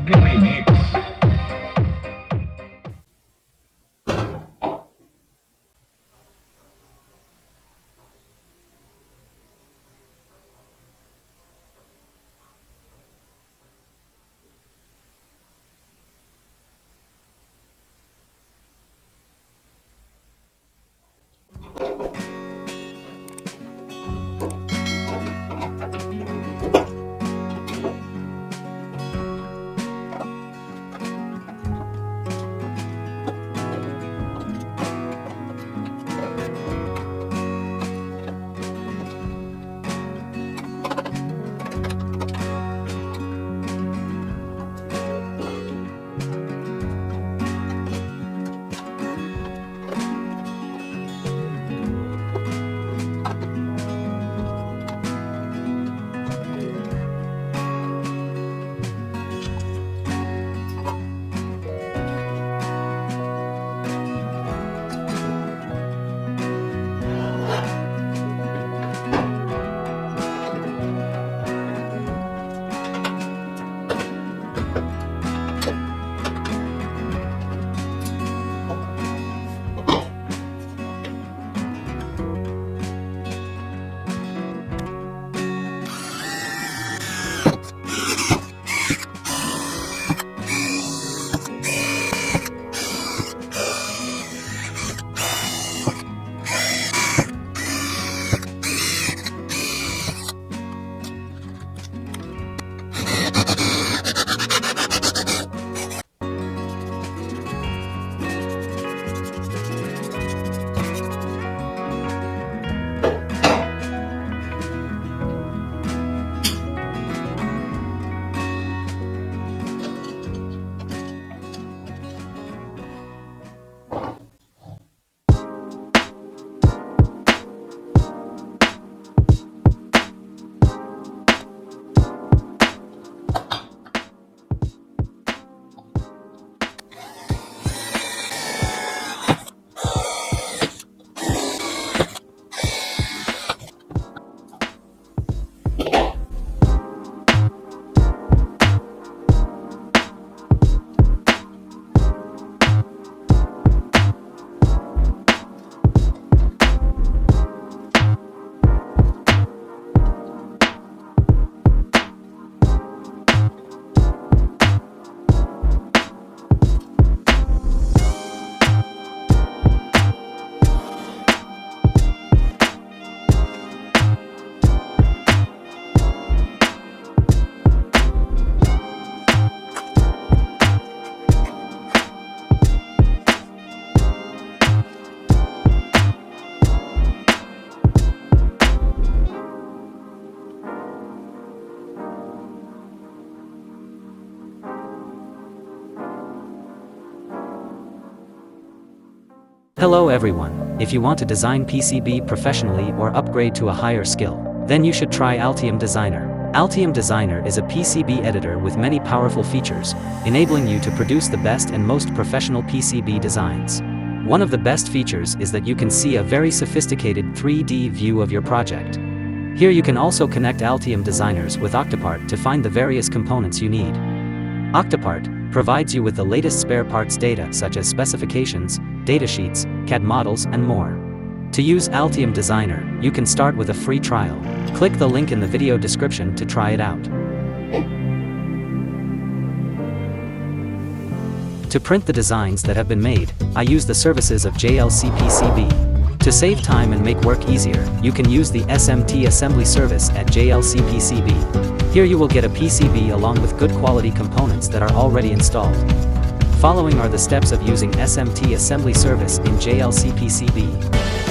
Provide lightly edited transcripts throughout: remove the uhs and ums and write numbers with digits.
Remix. Hello everyone, if you want to design PCB professionally or upgrade to a higher skill, then you should try Altium Designer. Altium Designer is a PCB editor with many powerful features, enabling you to produce the best and most professional PCB designs. One of the best features is that you can see a very sophisticated 3D view of your project. Here you can also connect Altium Designers with Octopart to find the various components you need. Octopart provides you with the latest spare parts data such as specifications, datasheets, CAD models, and more. To use Altium Designer, you can start with a free trial. Click the link in the video description to try it out. To print the designs that have been made, I use the services of JLC PCB. To save time and make work easier, you can use the SMT assembly service at JLC PCB. Here you will get a PCB along with good quality components that are already installed. Following are the steps of using SMT assembly service in JLC PCB.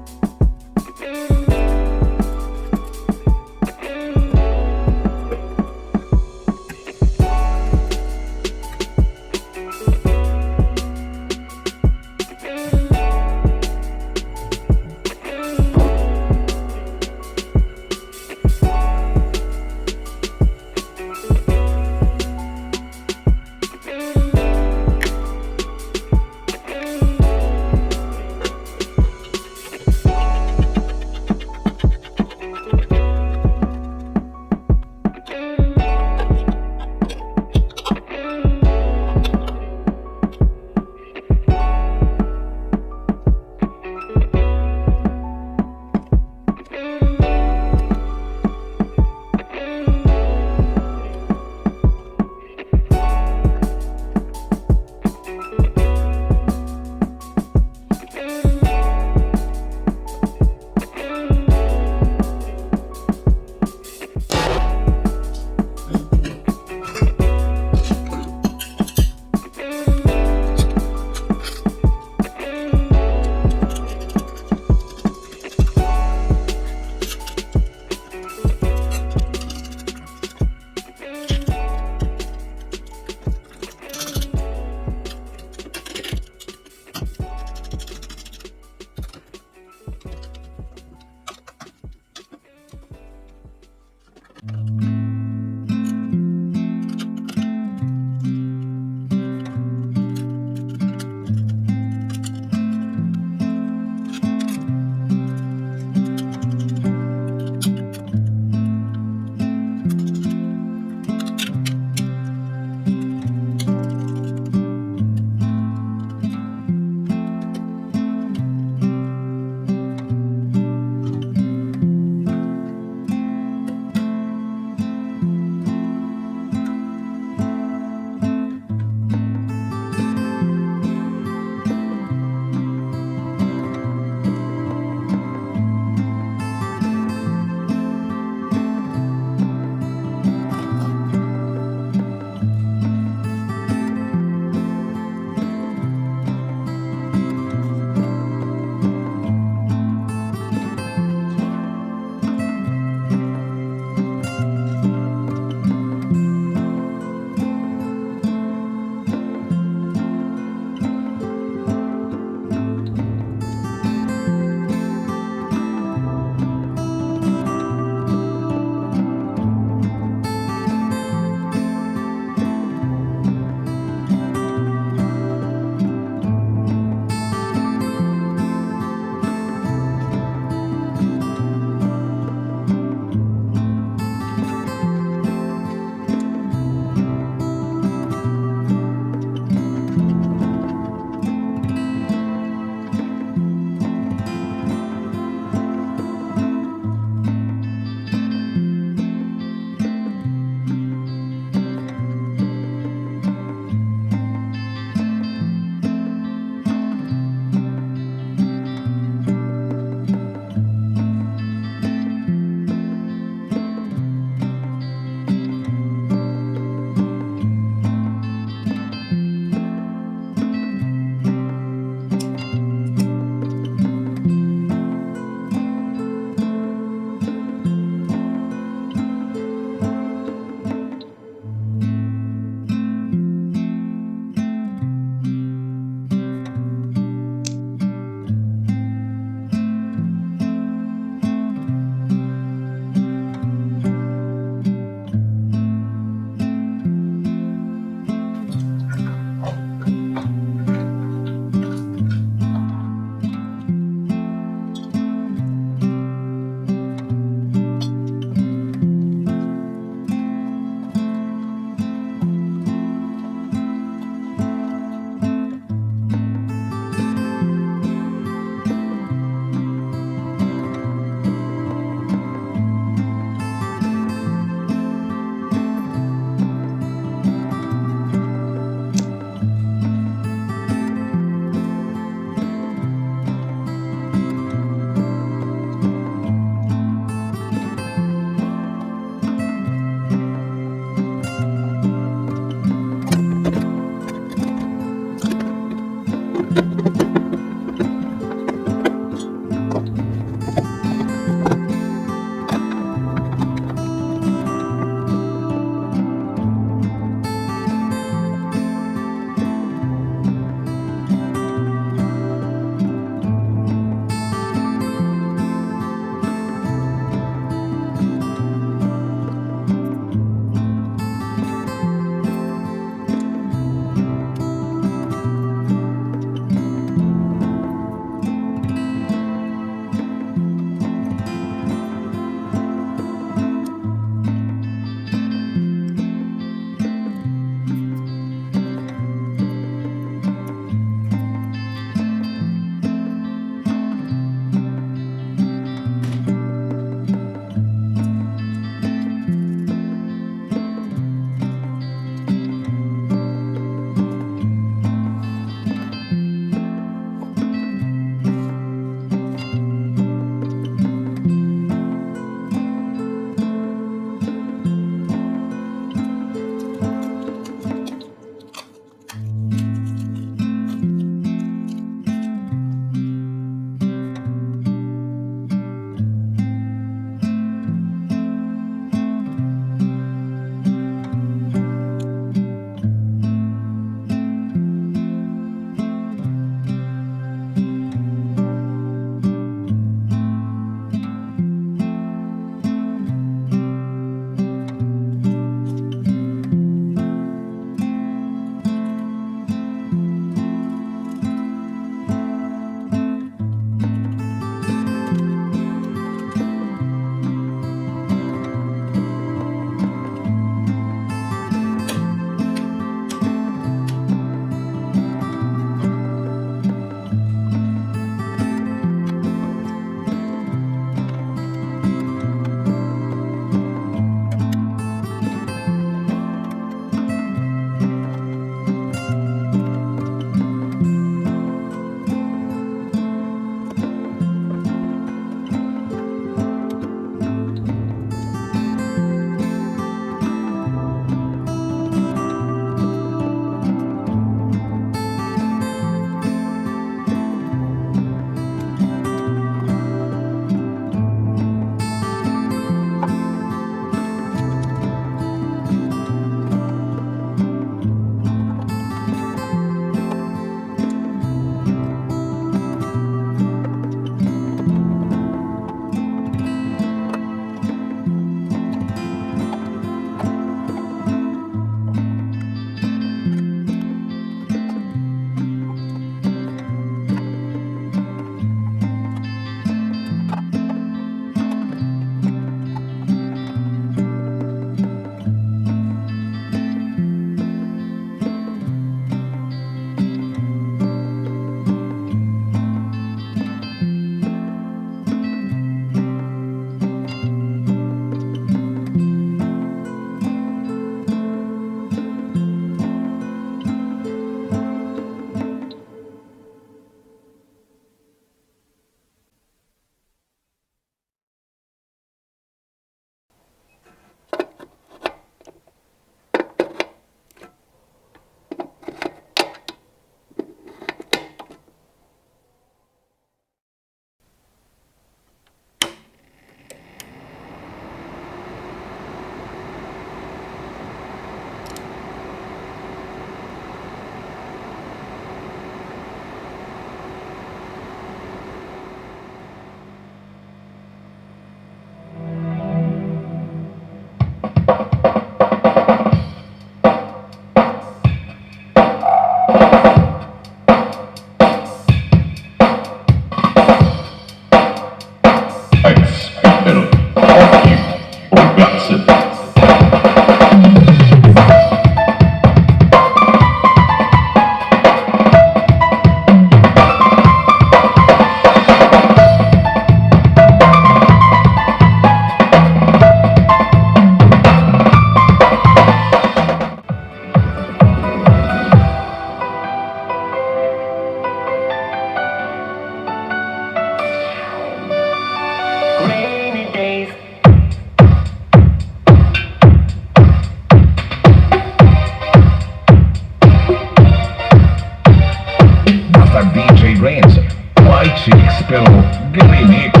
DJ Ransom. Vai te expelo, Gabinete.